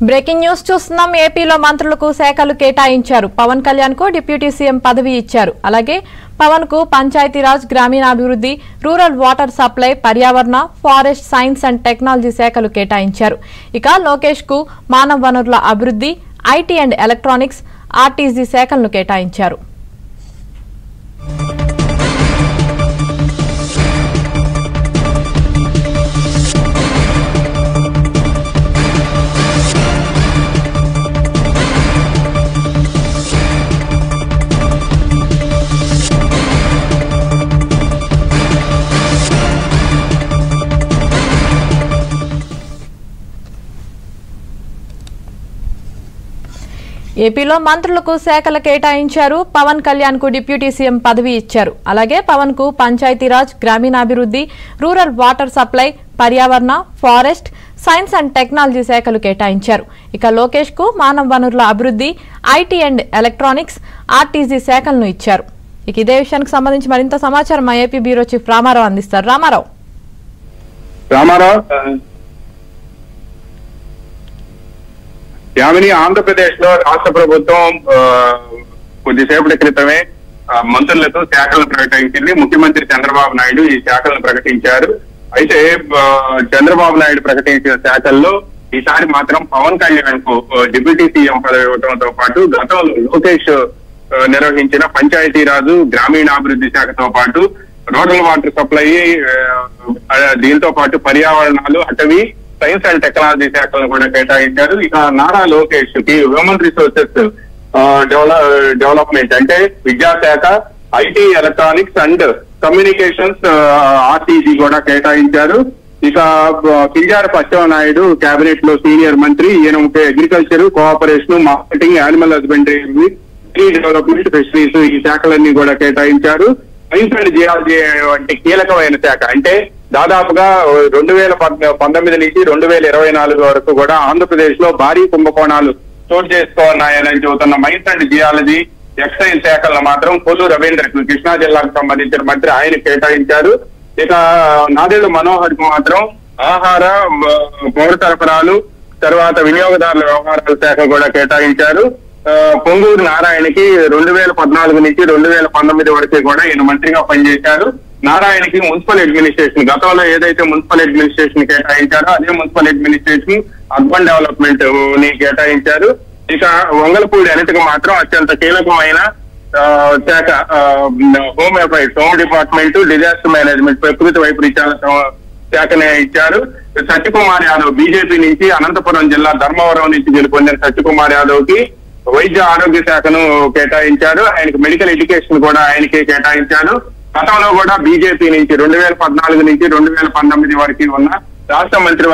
Breaking news చూస్తున్నాం. ఏపీలో మంత్రులకు శాఖలు కేటాయించారు. పవన్ కళ్యాణ్ కు డిప్యూటీ సీఎం పదవి ఇచ్చారు. అలాగే పవన్ కు పంచాయతీరాజ్, గ్రామీణాభివృద్ధి, రూరల్ వాటర్ సప్లై, పర్యావరణ, ఫారెస్ట్ సైన్స్ అండ్ టెక్నాలజీ శాఖలు కేటాయించారు. ఇక లోకేష్ కు మానవ వనరుల అభివృద్ధి, ఐటీ అండ్ ఎలక్ట్రానిక్స్, ఆర్టీజీ శాఖలను కేటాయించారు. ఏపీలో మంత్రులకు శాఖలు కేటాయించారు. పవన్ కళ్యాణ్ కు డిప్యూటీ సీఎం పదవి ఇచ్చారు. అలాగే పవన్ కు పంచాయతీరాజ్, గ్రామీణాభివృద్ధి, రూరల్ వాటర్ సప్లై, పర్యావరణ, ఫారెస్ట్ సైన్స్ అండ్ టెక్నాలజీ శాఖలు కేటాయించారు. ఇక లోకేష్ కు మానవ వనరుల అభివృద్ధి, ఐటీ అండ్ ఎలక్ట్రానిక్స్, ఆర్టీజీ శాఖలను ఇచ్చారు. ఇక ఇదే విషయానికి సంబంధించి మరింత సమాచారం మా ఏపీ బ్యూరో చీఫ్ రామారావు అందిస్తారు. రామారావు. యామిని, ఆంధ్రప్రదేశ్ లో రాష్ట్ర ప్రభుత్వం కొద్దిసేపటి క్రితమే మంత్రులతో శాఖలను ప్రకటించింది. ముఖ్యమంత్రి చంద్రబాబు నాయుడు ఈ శాఖలను ప్రకటించారు. అయితే చంద్రబాబు నాయుడు ప్రకటించిన శాఖల్లో ఈసారి మాత్రం పవన్ కళ్యాణ్ కు డిప్యూటీ సీఎం పదవి ఇవ్వడంతో పాటు గతంలో లోకేష్ నిర్వహించిన పంచాయతీరాజు, గ్రామీణాభివృద్ధి శాఖతో పాటు రూరల్ వాటర్ సప్లై, దీంతో పాటు పర్యావరణాలు, అటవీ, సైన్స్ అండ్ టెక్నాలజీ శాఖలను కూడా కేటాయించారు. ఇక నారా లోకేష్ కి హ్యూమన్ రిసోర్సెస్ డెవలప్మెంట్ అంటే విద్యాశాఖ, IT, electronics and communications, RTG కూడా కేటాయించారు. ఇక కింజారపు అచ్చెన్నాయుడు కేబినెట్ లో సీనియర్ మంత్రి. ఈయన agriculture, cooperation, marketing, animal husbandry, development, fisheries ఈ శాఖలన్నీ కూడా కేటాయించారు. సైన్స్ అండ్ జియాలజీ వంటి కీలకమైన శాఖ అంటే దాదాపుగా 2019 నుంచి 2024 వరకు కూడా ఆంధ్రప్రదేశ్ లో భారీ కుంభకోణాలు చోటు చేసుకోన్నాయని చెబుతున్న మైన్స్ అండ్ జియాలజీ, ఎక్సైజ్ శాఖలను మాత్రం కొల్లు రవీంద్ర, కృష్ణా జిల్లాకు సంబంధించిన మంత్రి, ఆయన కేటాయించారు. ఇక నాదెళ్ల మనోహర్ కు మాత్రం ఆహార, పౌర సరఫరాలు, తర్వాత వినియోగదారుల వ్యవహారాల శాఖ కూడా కేటాయించారు. పొంగూరు నారాయణకి 2014 నుంచి 2019 వరకు కూడా ఈయన మంత్రిగా పనిచేశారు. నారాయణకి మున్సిపల్ అడ్మినిస్ట్రేషన్, గతంలో ఏదైతే మున్సిపల్ అడ్మినిస్ట్రేషన్ కేటాయించారో అదే మున్సిపల్ అడ్మినిస్ట్రేషన్, అర్బన్ డెవలప్మెంట్ ని కేటాయించారు. ఇక వంగలపూడి అనితకు మాత్రం అత్యంత కీలకమైన శాఖ home affairs, home department, disaster management, ప్రకృతి వైపరీత్యాల శాఖనే ఇచ్చారు. సత్యకుమార్ యాదవ్ బీజేపీ నుంచి అనంతపురం జిల్లా ధర్మవరం నుంచి గెలుపొందిన సత్యకుమార్ యాదవ్ కి వైద్య ఆరోగ్య శాఖను కేటాయించారు. ఆయనకి మెడికల్ ఎడ్యుకేషన్ కూడా ఆయనకే కేటాయించారు. గతంలో కూడా బీజేపీ నుంచి 2014 నుంచి 2019 వరకు ఉన్న రాష్ట్ర మంత్రి